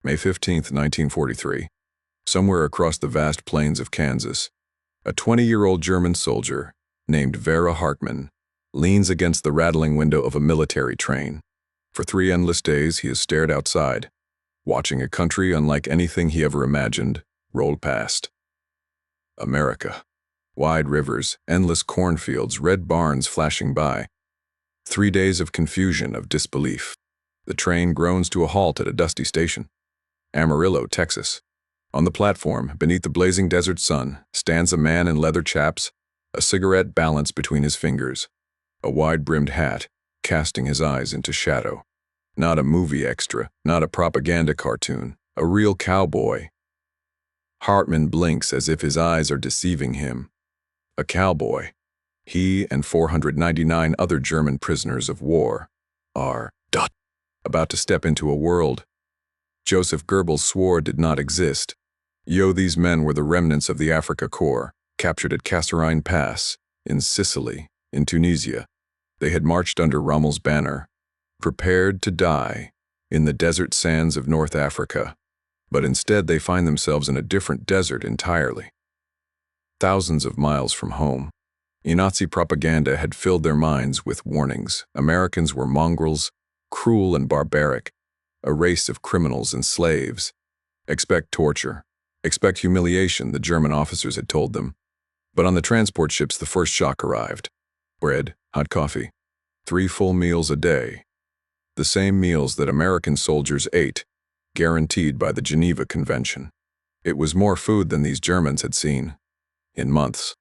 May 15, 1943. Somewhere across the vast plains of Kansas, a 20-year-old German soldier named Vera Hartman leans against the rattling window of a military train. For 3 endless days he has stared outside, watching a country unlike anything he ever imagined roll past. America. Wide rivers, endless cornfields, red barns flashing by. 3 days of confusion, of disbelief. The train groans to a halt at a dusty station. Amarillo, Texas. On the platform, beneath the blazing desert sun, stands a man in leather chaps, a cigarette balanced between his fingers, a wide-brimmed hat, casting his eyes into shadow. Not a movie extra, not a propaganda cartoon, a real cowboy. Hartman blinks as if his eyes are deceiving him. A cowboy. He and 499 other German prisoners of war are about to step into a world Joseph Goebbels swore did not exist. These men were the remnants of the Afrika Korps, captured at Kasserine Pass, in Sicily, in Tunisia. They had marched under Rommel's banner, prepared to die in the desert sands of North Africa, but instead they find themselves in a different desert entirely. Thousands of miles from home, Nazi propaganda had filled their minds with warnings. Americans were mongrels, cruel and barbaric, a race of criminals and slaves. Expect torture, expect humiliation, the German officers had told them. But on the transport ships the first shock arrived. Bread, hot coffee, 3 full meals a day. The same meals that American soldiers ate, guaranteed by the Geneva Convention. It was more food than these Germans had seen. In months,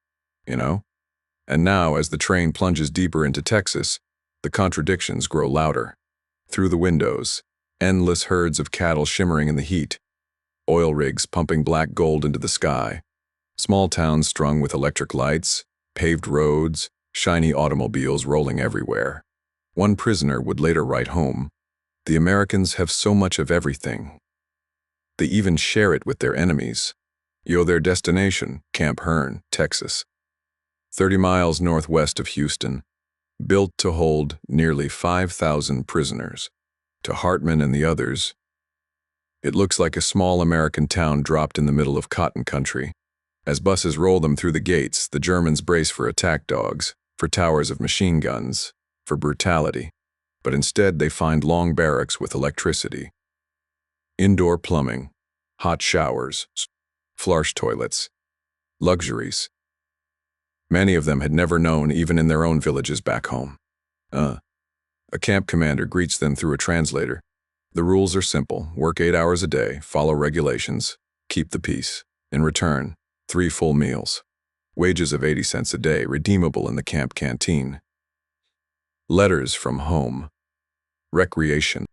And now, as the train plunges deeper into Texas, the contradictions grow louder. Through the windows, endless herds of cattle shimmering in the heat, oil rigs pumping black gold into the sky, small towns strung with electric lights, paved roads, shiny automobiles rolling everywhere. One prisoner would later write home, "The Americans have so much of everything. They even share it with their enemies." Their destination, Camp Hearn, Texas, 30 miles northwest of Houston, built to hold nearly 5,000 prisoners. To Hartman and the others, it looks like a small American town dropped in the middle of cotton country. As buses roll them through the gates, the Germans brace for attack dogs, for towers of machine guns, for brutality. But instead they find long barracks with electricity, indoor plumbing, hot showers, flush toilets, luxuries. Many of them had never known even in their own villages back home. A camp commander greets them through a translator. The rules are simple: work 8 hours a day, follow regulations, keep the peace. In return, 3 full meals. Wages of 80 cents a day, redeemable in the camp canteen. Letters from home. Recreation.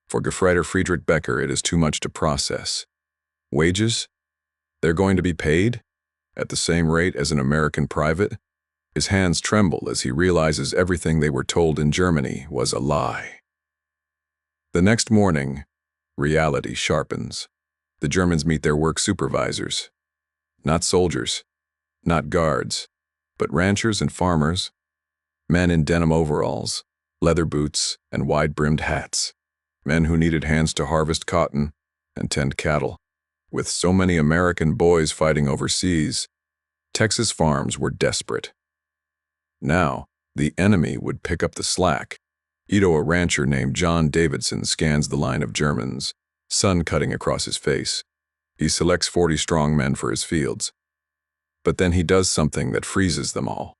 For Gefreiter Friedrich Becker, it is too much to process. Wages? They're going to be paid? At the same rate as an American private? His hands tremble as he realizes everything they were told in Germany was a lie. The next morning, reality sharpens. The Germans meet their work supervisors. Not soldiers, not guards, but ranchers and farmers. Men in denim overalls, leather boots, and wide-brimmed hats. Men who needed hands to harvest cotton and tend cattle. With so many American boys fighting overseas, Texas farms were desperate. Now, the enemy would pick up the slack. A rancher named John Davidson, scans the line of Germans, sun cutting across his face. He selects 40 strong men for his fields. But then he does something that freezes them all.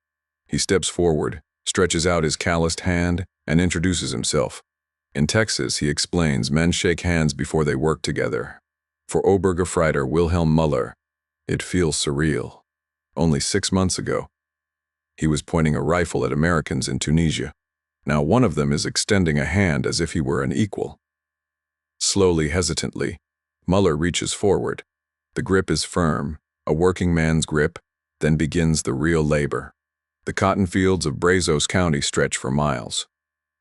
He steps forward, stretches out his calloused hand, and introduces himself. In Texas, he explains, men shake hands before they work together. For Obergefreiter Wilhelm Müller, it feels surreal. Only 6 months ago, he was pointing a rifle at Americans in Tunisia. Now one of them is extending a hand as if he were an equal. Slowly, hesitantly, Müller reaches forward. The grip is firm, a working man's grip, then begins the real labor. The cotton fields of Brazos County stretch for miles,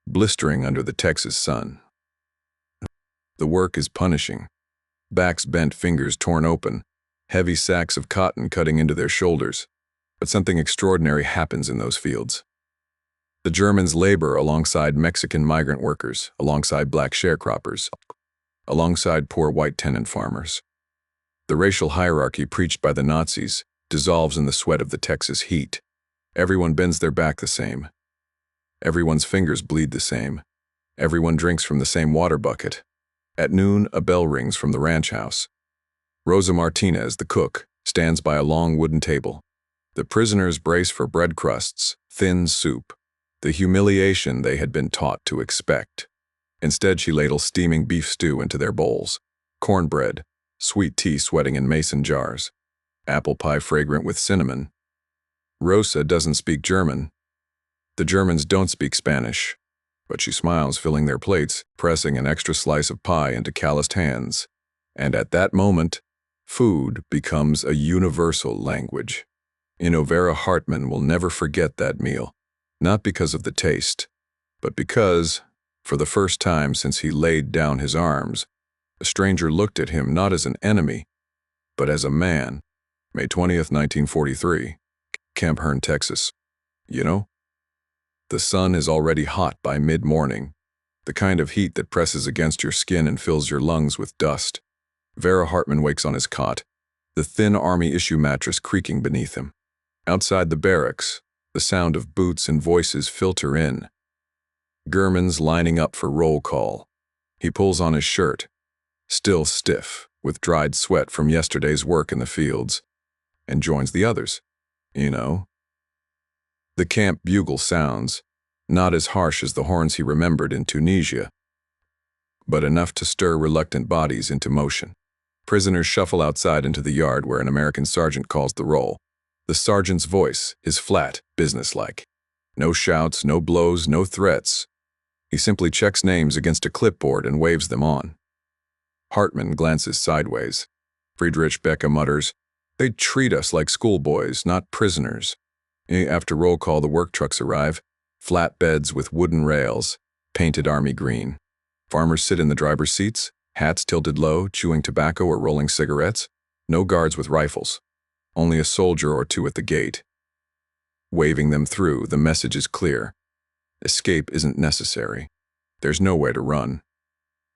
blistering under the Texas sun. The work is punishing. Backs bent, fingers torn open, heavy sacks of cotton cutting into their shoulders. But something extraordinary happens in those fields. The Germans labor alongside Mexican migrant workers, alongside black sharecroppers, alongside poor white tenant farmers. The racial hierarchy preached by the Nazis dissolves in the sweat of the Texas heat. Everyone bends their back the same. Everyone's fingers bleed the same. Everyone drinks from the same water bucket. At noon, a bell rings from the ranch house. Rosa Martinez, the cook, stands by a long wooden table. The prisoners brace for bread crusts, thin soup, the humiliation they had been taught to expect. Instead, she ladles steaming beef stew into their bowls, cornbread, sweet tea sweating in mason jars, apple pie fragrant with cinnamon. Rosa doesn't speak German. The Germans don't speak Spanish, but she smiles, filling their plates, pressing an extra slice of pie into calloused hands. And at that moment, food becomes a universal language. Vera Hartman will never forget that meal, not because of the taste, but because, for the first time since he laid down his arms, a stranger looked at him not as an enemy, but as a man. May 20th, 1943, Camp Hearn, Texas. You know, the sun is already hot by mid-morning, the kind of heat that presses against your skin and fills your lungs with dust. Vera Hartman wakes on his cot, the thin Army issue mattress creaking beneath him. Outside the barracks, the sound of boots and voices filter in. Germans lining up for roll call. He pulls on his shirt, still stiff, with dried sweat from yesterday's work in the fields, and joins the others. The camp bugle sounds, not as harsh as the horns he remembered in Tunisia, but enough to stir reluctant bodies into motion. Prisoners shuffle outside into the yard where an American sergeant calls the roll. The sergeant's voice is flat, businesslike. No shouts, no blows, no threats. He simply checks names against a clipboard and waves them on. Hartman glances sideways. Friedrich Becker mutters, "They treat us like schoolboys, not prisoners." After roll call, the work trucks arrive, flat beds with wooden rails, painted army green. Farmers sit in the driver's seats, hats tilted low, chewing tobacco or rolling cigarettes. No guards with rifles. Only a soldier or two at the gate. Waving them through, the message is clear. Escape isn't necessary. There's nowhere to run.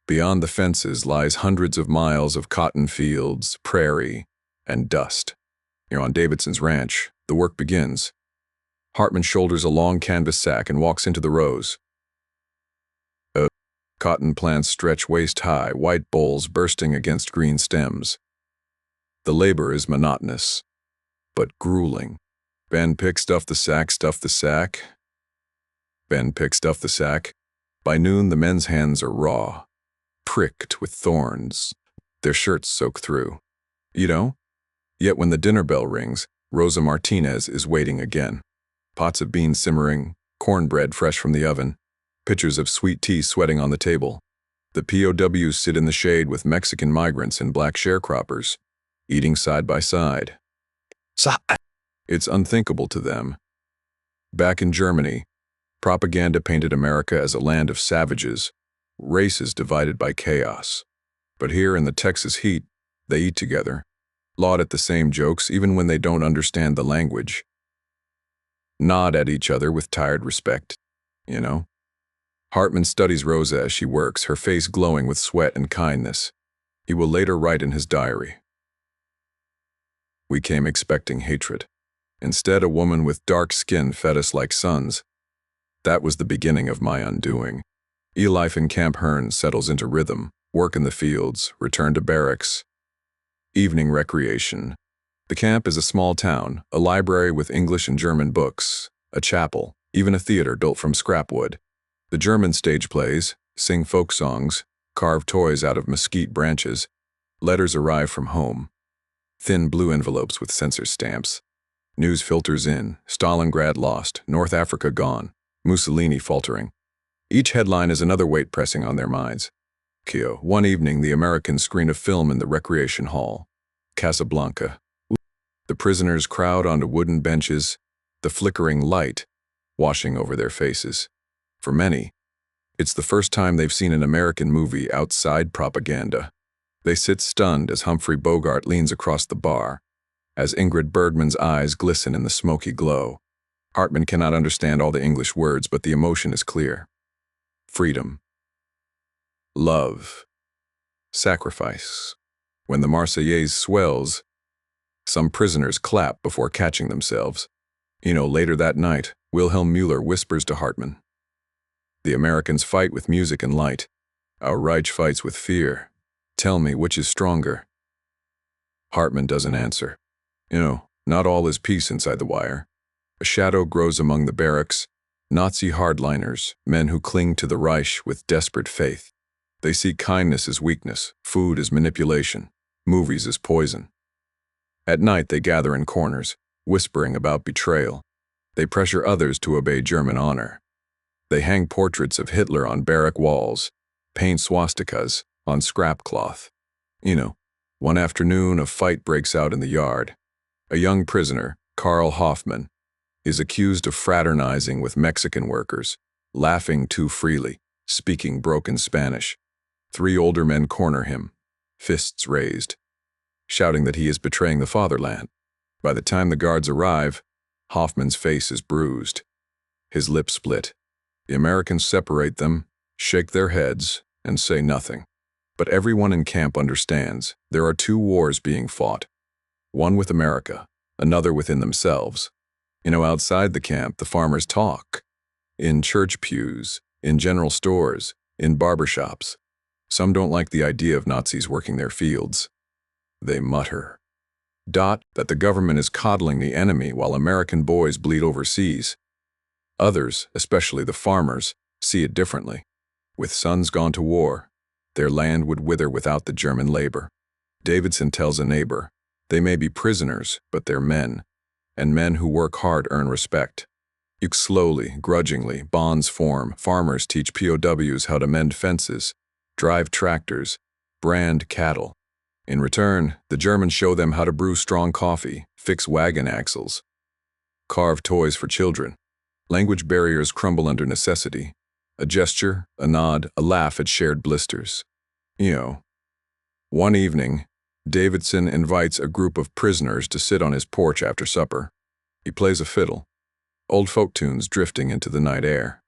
Beyond the fences lies hundreds of miles of cotton fields, prairie, and dust. On Davidson's ranch, the work begins. Hartman shoulders a long canvas sack and walks into the rows. Cotton plants stretch waist-high, white bowls bursting against green stems. The labor is monotonous, but grueling. Ben pick, stuff the sack. Ben pick, stuff the sack. By noon, the men's hands are raw, pricked with thorns, their shirts soaked through. Yet when the dinner bell rings, Rosa Martinez is waiting again. Pots of beans simmering, cornbread fresh from the oven, pitchers of sweet tea sweating on the table. The POWs sit in the shade with Mexican migrants and black sharecroppers, eating side by side. It's unthinkable to them. Back in Germany, propaganda painted America as a land of savages, races divided by chaos. But here in the Texas heat, they eat together, laud at the same jokes even when they don't understand the language, nod at each other with tired respect. Hartman studies Rosa as she works, her face glowing with sweat and kindness. He will later write in his diary, "We came expecting hatred. Instead, a woman with dark skin fed us like sons. That was the beginning of my undoing." Life in Camp Hearn settles into rhythm, work in the fields, return to barracks. Evening recreation. The camp is a small town, a library with English and German books, a chapel, even a theater built from scrap wood. The German stage plays, sing folk songs, carve toys out of mesquite branches. Letters arrive from home. Thin blue envelopes with censor stamps. News filters in, Stalingrad lost, North Africa gone, Mussolini faltering. Each headline is another weight pressing on their minds. One evening, the Americans screen a film in the recreation hall. Casablanca. The prisoners crowd onto wooden benches, the flickering light washing over their faces. For many, it's the first time they've seen an American movie outside propaganda. They sit stunned as Humphrey Bogart leans across the bar, as Ingrid Bergman's eyes glisten in the smoky glow. Hartman cannot understand all the English words, but the emotion is clear. Freedom. Love. sacrifice. When the Marseillaise swells, some prisoners clap before catching themselves. Later that night, Wilhelm Müller whispers to Hartman, "The Americans fight with music and light. Our Reich fights with fear. Tell me, which is stronger?" Hartman doesn't answer. Not all is peace inside the wire. A shadow grows among the barracks. Nazi hardliners, men who cling to the Reich with desperate faith. They see kindness as weakness, food as manipulation, movies as poison. At night they gather in corners, whispering about betrayal. They pressure others to obey German honor. They hang portraits of Hitler on barrack walls, paint swastikas on scrap cloth. One afternoon a fight breaks out in the yard. A young prisoner, Karl Hoffman, is accused of fraternizing with Mexican workers, laughing too freely, speaking broken Spanish. 3 older men corner him, fists raised, shouting that he is betraying the fatherland. By the time the guards arrive, Hoffman's face is bruised. His lips split. The Americans separate them, shake their heads, and say nothing. But everyone in camp understands there are 2 wars being fought. One with America, another within themselves. Outside the camp, the farmers talk. In church pews, in general stores, in barbershops. Some don't like the idea of Nazis working their fields. They mutter. That the government is coddling the enemy while American boys bleed overseas. Others, especially the farmers, see it differently. With sons gone to war, their land would wither without the German labor. Davidson tells a neighbor, they may be prisoners, but they're men, and men who work hard earn respect. Slowly, grudgingly, bonds form. Farmers teach POWs how to mend fences, drive tractors, brand cattle. In return, the Germans show them how to brew strong coffee, fix wagon axles, carve toys for children. Language barriers crumble under necessity. A gesture, a nod, a laugh at shared blisters. One evening, Davidson invites a group of prisoners to sit on his porch after supper. He plays a fiddle, old folk tunes drifting into the night air.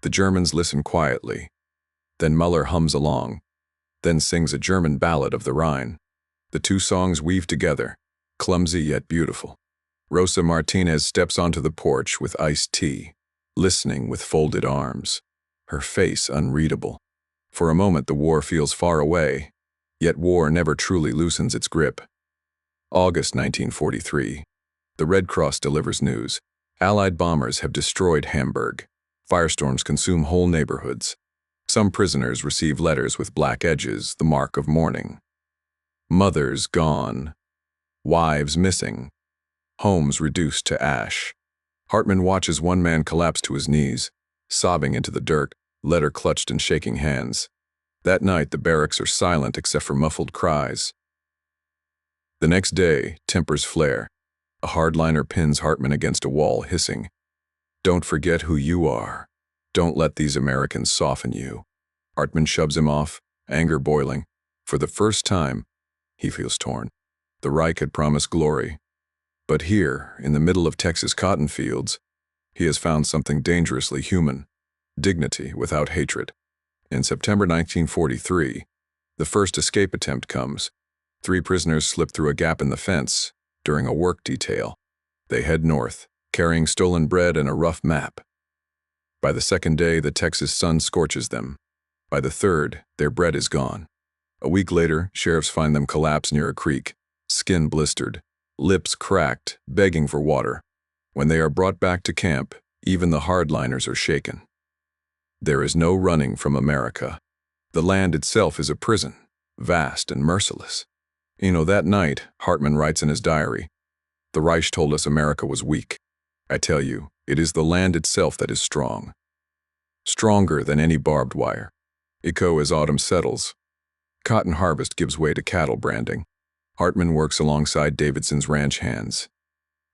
The Germans listen quietly. Then Müller hums along, then sings a German ballad of the Rhine. The 2 songs weave together, clumsy yet beautiful. Rosa Martinez steps onto the porch with iced tea, listening with folded arms, her face unreadable. For a moment the war feels far away, yet war never truly loosens its grip. August 1943. The Red Cross delivers news. Allied bombers have destroyed Hamburg. Firestorms consume whole neighborhoods. Some prisoners receive letters with black edges, the mark of mourning. Mothers gone. Wives missing. Homes reduced to ash. Hartman watches one man collapse to his knees, sobbing into the dirt, letter clutched in shaking hands. That night, the barracks are silent except for muffled cries. The next day, tempers flare. A hardliner pins Hartman against a wall, hissing, "Don't forget who you are. Don't let these Americans soften you." Hartman shoves him off, anger boiling. For the first time, he feels torn. The Reich had promised glory. But here, in the middle of Texas cotton fields, he has found something dangerously human, dignity without hatred. In September 1943, the first escape attempt comes. 3 prisoners slip through a gap in the fence during a work detail. They head north, carrying stolen bread and a rough map. By the 2nd day, the Texas sun scorches them. By the 3rd, their bread is gone. A week later, sheriffs find them collapsed near a creek, skin blistered, lips cracked, begging for water. When they are brought back to camp, even the hardliners are shaken. There is no running from America. The land itself is a prison, vast and merciless. That night, Hartman writes in his diary, "The Reich told us America was weak. I tell you, it is the land itself that is strong. Stronger than any barbed wire." As autumn settles, cotton harvest gives way to cattle branding. Hartman works alongside Davidson's ranch hands,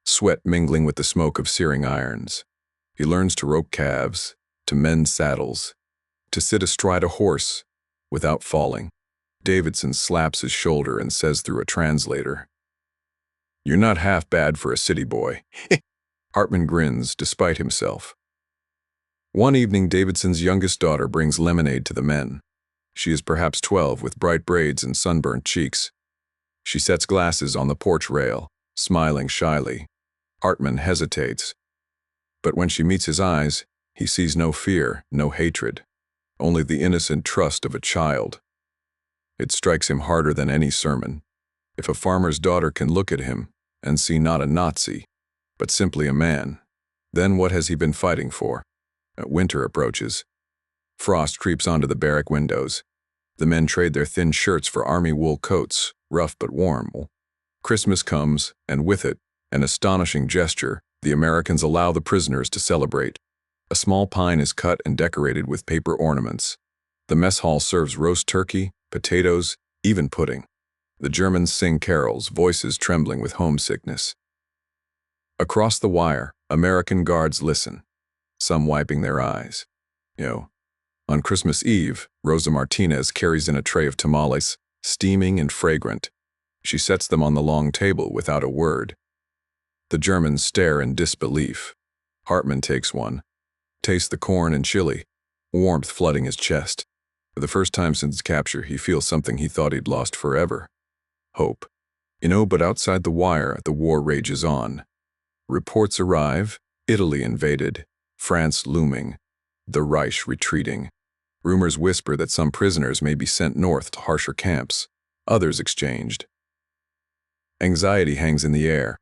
sweat mingling with the smoke of searing irons. He learns to rope calves, to mend saddles, to sit astride a horse without falling. Davidson slaps his shoulder and says through a translator, "You're not half bad for a city boy." Hartman grins despite himself. One evening, Davidson's youngest daughter brings lemonade to the men. She is perhaps 12, with bright braids and sunburnt cheeks. She sets glasses on the porch rail, smiling shyly. Hartman hesitates. But when she meets his eyes, he sees no fear, no hatred, only the innocent trust of a child. It strikes him harder than any sermon. If a farmer's daughter can look at him and see not a Nazi, but simply a man, then what has he been fighting for? Winter approaches. Frost creeps onto the barrack windows. The men trade their thin shirts for army wool coats, rough but warm. Christmas comes, and with it, an astonishing gesture. The Americans allow the prisoners to celebrate. A small pine is cut and decorated with paper ornaments. The mess hall serves roast turkey, potatoes, even pudding. The Germans sing carols, voices trembling with homesickness. Across the wire, American guards listen, some wiping their eyes. On Christmas Eve, Rosa Martinez carries in a tray of tamales, steaming and fragrant. She sets them on the long table without a word. The Germans stare in disbelief. Hartman takes one, tastes the corn and chili, warmth flooding his chest. For the first time since capture, he feels something he thought he'd lost forever. Hope. But outside the wire, the war rages on. Reports arrive, Italy invaded, France looming, the Reich retreating. Rumors whisper that some prisoners may be sent north to harsher camps, others exchanged. Anxiety hangs in the air.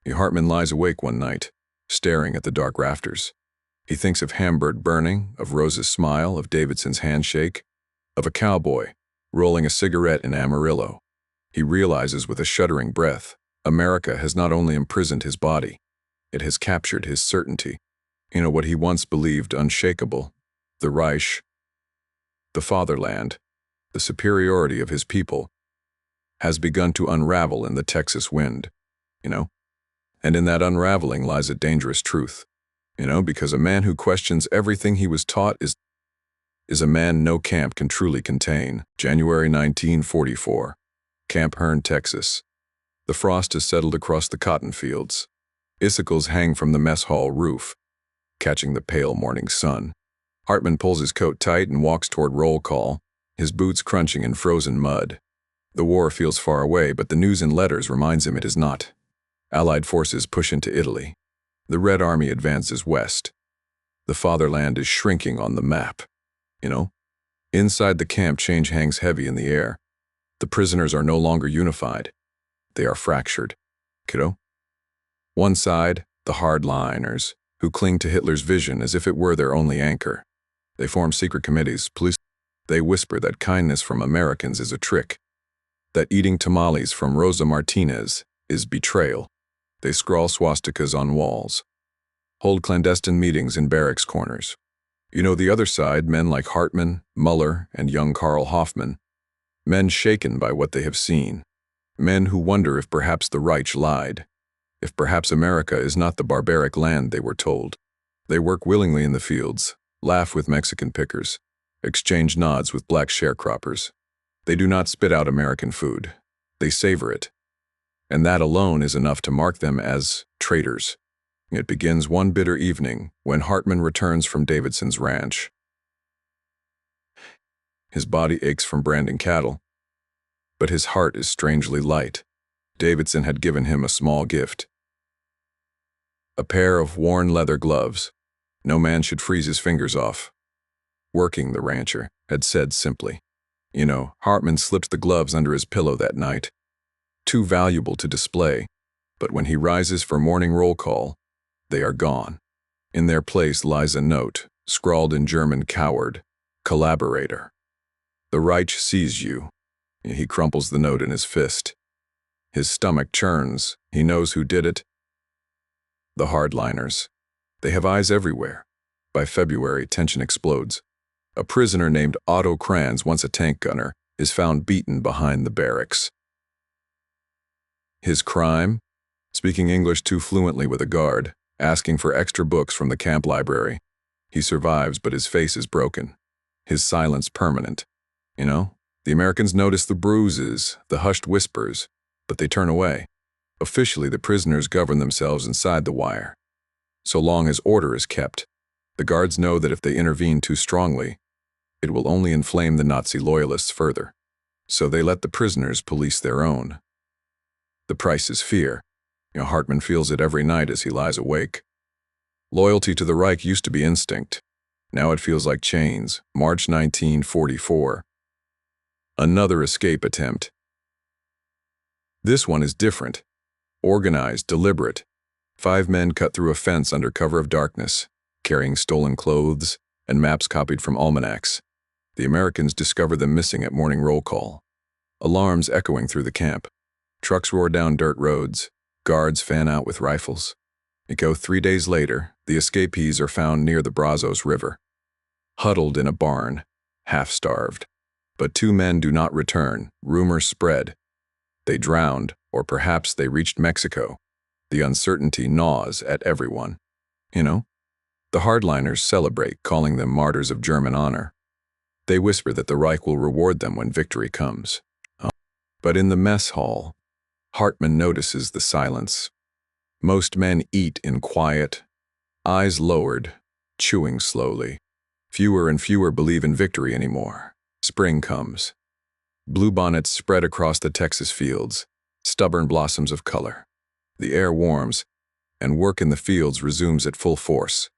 Hartman lies awake one night, staring at the dark rafters. He thinks of Hamburg burning, of Rosa's smile, of Davidson's handshake, of a cowboy rolling a cigarette in Amarillo. He realizes with a shuddering breath, America has not only imprisoned his body, it has captured his certainty. What he once believed unshakable, the Reich, the fatherland, the superiority of his people, has begun to unravel in the Texas wind, And in that unraveling lies a dangerous truth, because a man who questions everything he was taught is a man no camp can truly contain. January 1944, Camp Hearn, Texas. The frost has settled across the cotton fields. Icicles hang from the mess hall roof, catching the pale morning sun. Hartman pulls his coat tight and walks toward roll call, his boots crunching in frozen mud. The war feels far away, but the news in letters reminds him it is not. Allied forces push into Italy. The Red Army advances west. The fatherland is shrinking on the map. Inside the camp, change hangs heavy in the air. The prisoners are no longer unified. They are fractured. One side, the hardliners, who cling to Hitler's vision as if it were their only anchor. They form secret committees, police. They whisper that kindness from Americans is a trick, that eating tamales from Rosa Martinez is betrayal. They scrawl swastikas on walls, hold clandestine meetings in barracks corners. The other side, men like Hartman, Muller, and young Karl Hoffman, men shaken by what they have seen, men who wonder if perhaps the Reich lied, if perhaps America is not the barbaric land they were told. They work willingly in the fields, laugh with Mexican pickers, exchange nods with black sharecroppers. They do not spit out American food. They savor it. And that alone is enough to mark them as traitors. It begins one bitter evening when Hartman returns from Davidson's ranch. His body aches from branding cattle, but his heart is strangely light. Davidson had given him a small gift. A pair of worn leather gloves. No man should freeze his fingers off. Working, the rancher had said simply. Hartman slipped the gloves under his pillow that night. Too valuable to display, but when he rises for morning roll call, they are gone. In their place lies a note, scrawled in German: coward, collaborator. The Reich sees you. He crumples the note in his fist. His stomach churns. He knows who did it. The hardliners. They have eyes everywhere. By February, tension explodes. A prisoner named Otto Kranz, once a tank gunner, is found beaten behind the barracks. His crime? Speaking English too fluently with a guard, asking for extra books from the camp library. He survives, but his face is broken. His silence permanent. The Americans notice the bruises, the hushed whispers, but they turn away. Officially, the prisoners govern themselves inside the wire. So long as order is kept, the guards know that if they intervene too strongly, It will only inflame the Nazi loyalists further. So they let the prisoners police their own. The price is fear. Hartman feels it every night as he lies awake. Loyalty to the Reich used to be instinct. Now it feels like chains. March 1944. Another escape attempt. This one is different. Organized, deliberate. 5 men cut through a fence under cover of darkness, carrying stolen clothes and maps copied from almanacs. The Americans discover them missing at morning roll call. Alarms echoing through the camp. Trucks roar down dirt roads. Guards fan out with rifles. 3 days later, the escapees are found near the Brazos River, huddled in a barn, half-starved. But 2 men do not return. Rumors spread. They drowned, or perhaps they reached Mexico. The uncertainty gnaws at everyone. The hardliners celebrate, calling them martyrs of German honor. They whisper that the Reich will reward them when victory comes. But in the mess hall, Hartman notices the silence. Most men eat in quiet, eyes lowered, chewing slowly. Fewer and fewer believe in victory anymore. Spring comes. Bluebonnets spread across the Texas fields, stubborn blossoms of color. The air warms, and work in the fields resumes at full force.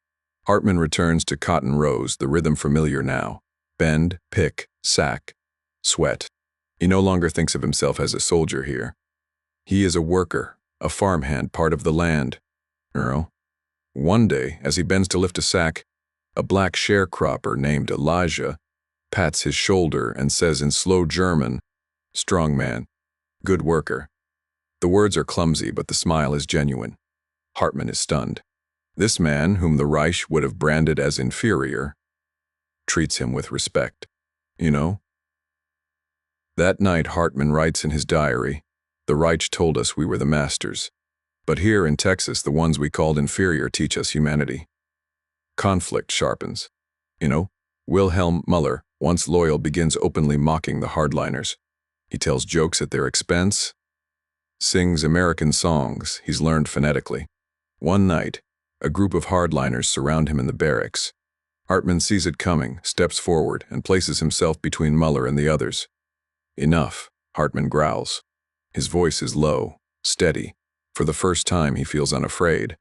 Hartman returns to cotton rows, the rhythm familiar now. Bend, pick, sack, sweat. He no longer thinks of himself as a soldier here. He is a worker, a farmhand, part of the land. One day, as he bends to lift a sack, a black sharecropper named Elijah pats his shoulder and says in slow German, "Strong man, good worker." The words are clumsy, but the smile is genuine. Hartman is stunned. This man, whom the Reich would have branded as inferior, treats him with respect. That night, Hartman writes in his diary, "The Reich told us we were the masters. But here in Texas, the ones we called inferior teach us humanity." Conflict sharpens. Wilhelm Müller, once loyal, begins openly mocking the hardliners. He tells jokes at their expense, sings American songs he's learned phonetically. One night, a group of hardliners surround him in the barracks. Hartman sees it coming, steps forward, and places himself between Müller and the others. "Enough," Hartman growls. His voice is low, steady. For the first time, he feels unafraid.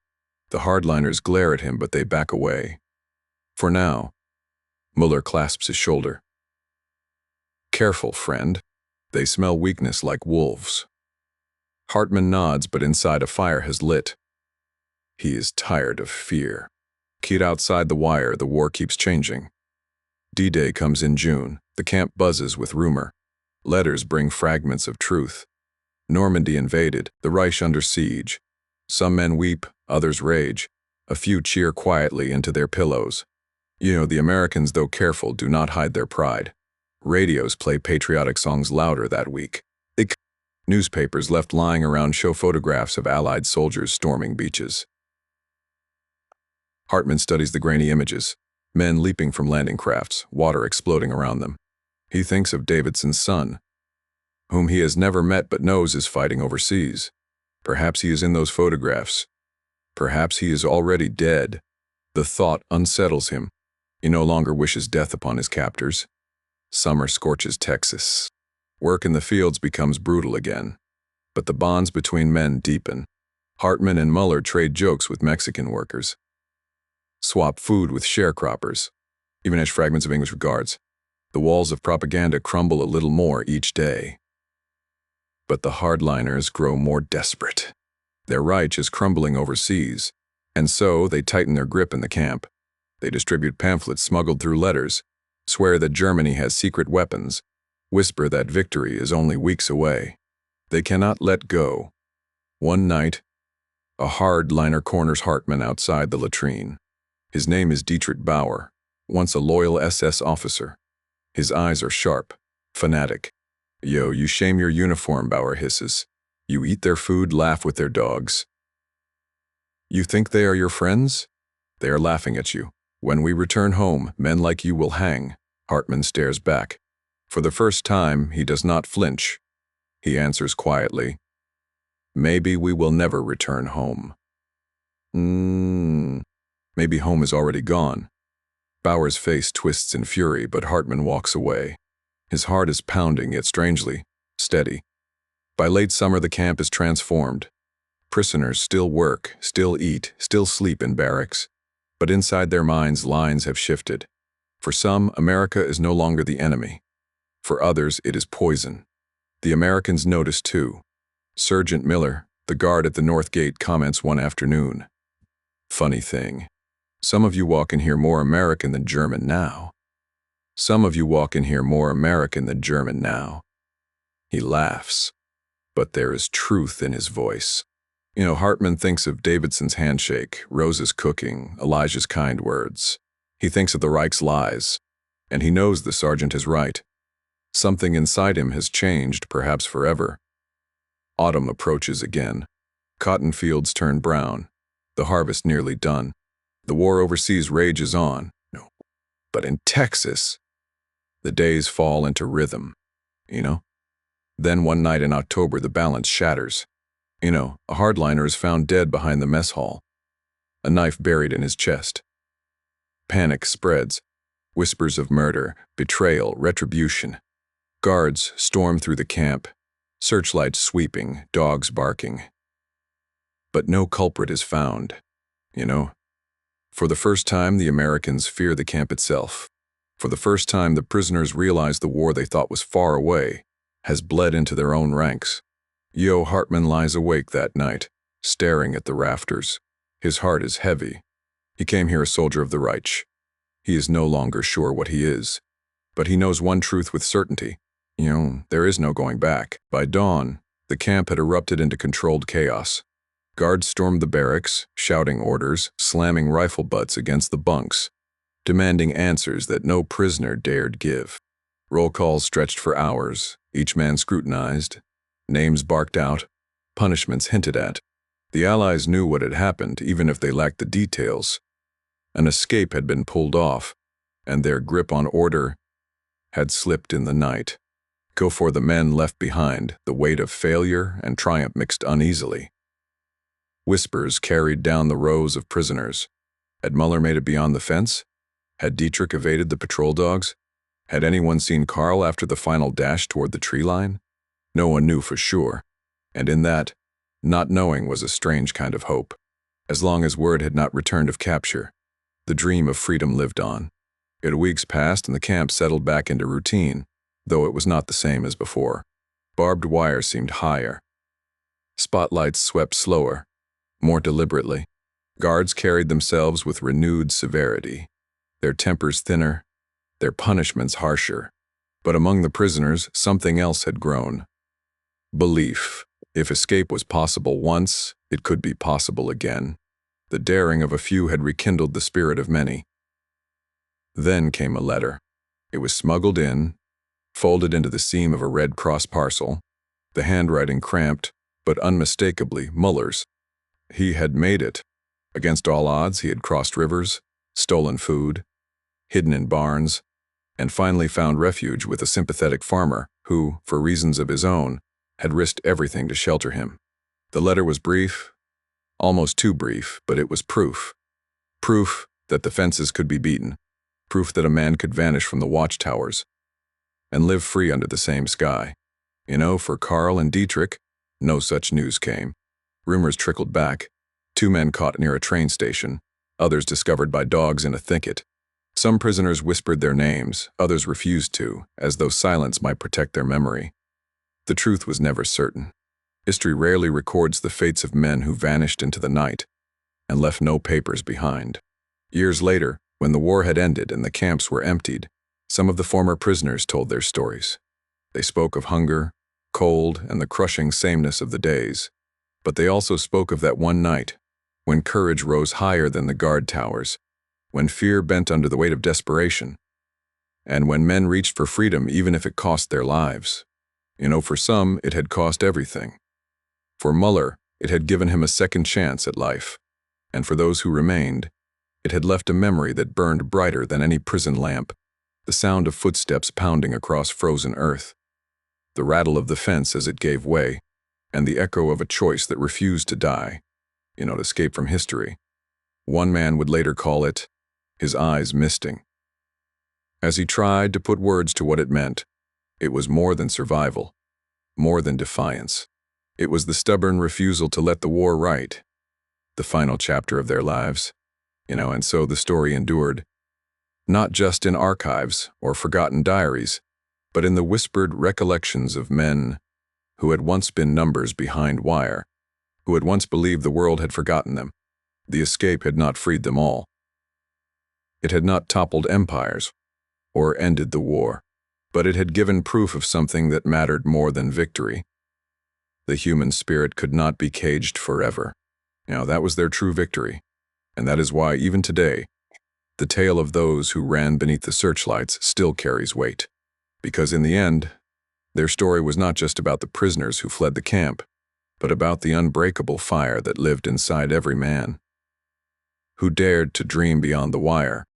The hardliners glare at him, but they back away. For now, Müller clasps his shoulder. "Careful, friend. They smell weakness like wolves." Hartman nods, but inside a fire has lit. He is tired of fear. Keyed outside the wire, the war keeps changing. D-Day comes in June. The camp buzzes with rumor. Letters bring fragments of truth. Normandy invaded, the Reich under siege. Some men weep, others rage. A few cheer quietly into their pillows. The Americans, though careful, do not hide their pride. Radios play patriotic songs louder that week. Newspapers left lying around show photographs of Allied soldiers storming beaches. Hartman studies the grainy images. Men leaping from landing crafts, water exploding around them. He thinks of Davidson's son, whom he has never met but knows is fighting overseas. Perhaps he is in those photographs. Perhaps he is already dead. The thought unsettles him. He no longer wishes death upon his captors. Summer scorches Texas. Work in the fields becomes brutal again. But the bonds between men deepen. Hartman and Müller trade jokes with Mexican workers. Swap food with sharecroppers. Even as fragments of English with guards. The walls of propaganda crumble a little more each day. But the hardliners grow more desperate. Their Reich is crumbling overseas, and so they tighten their grip in the camp. They distribute pamphlets smuggled through letters, swear that Germany has secret weapons, whisper that victory is only weeks away. They cannot let go. One night, a hardliner corners Hartman outside the latrine. His name is Dietrich Bauer, once a loyal SS officer. His eyes are sharp, fanatic. "Yo, you shame your uniform," Bauer hisses. "You eat their food, laugh with their dogs. You think they are your friends? They are laughing at you. When we return home, men like you will hang." Hartman stares back. For the first time, he does not flinch. He answers quietly, "Maybe we will never return home." Maybe home is already gone. Bauer's face twists in fury, but Hartman walks away. His heart is pounding, yet strangely steady. By late summer, the camp is transformed. Prisoners still work, still eat, still sleep in barracks. But inside their minds, lines have shifted. For some, America is no longer the enemy. For others, it is poison. The Americans notice too. Sergeant Miller, the guard at the North Gate, comments one afternoon. "Funny thing. Some of you walk in here more American than German now. Some of you walk in here more American than German now." He laughs, but there is truth in his voice. Hartman thinks of Davidson's handshake, Rose's cooking, Elijah's kind words. He thinks of the Reich's lies, and he knows the sergeant is right. Something inside him has changed, perhaps forever. Autumn approaches again. Cotton fields turn brown. The harvest nearly done. The war overseas rages on. No. But in Texas, the days fall into rhythm, Then one night in October, the balance shatters. A hardliner is found dead behind the mess hall. A knife buried in his chest. Panic spreads. Whispers of murder, betrayal, retribution. Guards storm through the camp. Searchlights sweeping, dogs barking. But no culprit is found. For the first time, the Americans fear the camp itself. For the first time, the prisoners realize the war they thought was far away has bled into their own ranks. Hartman lies awake that night, staring at the rafters. His heart is heavy. He came here a soldier of the Reich. He is no longer sure what he is. But he knows one truth with certainty. There is no going back. By dawn, the camp had erupted into controlled chaos. Guards stormed the barracks, shouting orders, slamming rifle butts against the bunks, demanding answers that no prisoner dared give. Roll calls stretched for hours, each man scrutinized, names barked out, punishments hinted at. The Allies knew what had happened, even if they lacked the details. An escape had been pulled off, and their grip on order had slipped in the night. For the men left behind, the weight of failure and triumph mixed uneasily. Whispers carried down the rows of prisoners. Had Muller made it beyond the fence? Had Dietrich evaded the patrol dogs? Had anyone seen Karl after the final dash toward the tree line? No one knew for sure, and in that, not knowing was a strange kind of hope. As long as word had not returned of capture, the dream of freedom lived on. Weeks passed and the camp settled back into routine, though it was not the same as before. Barbed wire seemed higher. Spotlights swept slower, more deliberately. Guards carried themselves with renewed severity, their tempers thinner, their punishments harsher. But among the prisoners, something else had grown. Belief. If escape was possible once, it could be possible again. The daring of a few had rekindled the spirit of many. Then came a letter. It was smuggled in, folded into the seam of a Red Cross parcel, the handwriting cramped, but unmistakably Muller's. He had made it. Against all odds, he had crossed rivers, stolen food, hidden in barns, and finally found refuge with a sympathetic farmer who, for reasons of his own, had risked everything to shelter him. The letter was brief, almost too brief, but it was proof. Proof that the fences could be beaten. Proof that a man could vanish from the watchtowers and live free under the same sky. For Karl and Dietrich, no such news came. Rumors trickled back. 2 men caught near a train station, others discovered by dogs in a thicket. Some prisoners whispered their names, others refused to, as though silence might protect their memory. The truth was never certain. History rarely records the fates of men who vanished into the night and left no papers behind. Years later, when the war had ended and the camps were emptied, some of the former prisoners told their stories. They spoke of hunger, cold, and the crushing sameness of the days. But they also spoke of that one night, when courage rose higher than the guard towers, when fear bent under the weight of desperation, and when men reached for freedom even if it cost their lives. For some, it had cost everything. For Muller, it had given him a second chance at life, and for those who remained, it had left a memory that burned brighter than any prison lamp, the sound of footsteps pounding across frozen earth, the rattle of the fence as it gave way, and the echo of a choice that refused to die, to escape from history. One man would later call it, his eyes misting. As he tried to put words to what it meant, it was more than survival, more than defiance. It was the stubborn refusal to let the war write, the final chapter of their lives. And so the story endured, not just in archives or forgotten diaries, but in the whispered recollections of men who had once been numbers behind wire, who had once believed the world had forgotten them. The escape had not freed them all. It had not toppled empires or ended the war, but it had given proof of something that mattered more than victory. The human spirit could not be caged forever. That was their true victory, and that is why, even today, the tale of those who ran beneath the searchlights still carries weight. Because in the end, their story was not just about the prisoners who fled the camp, but about the unbreakable fire that lived inside every man who dared to dream beyond the wire.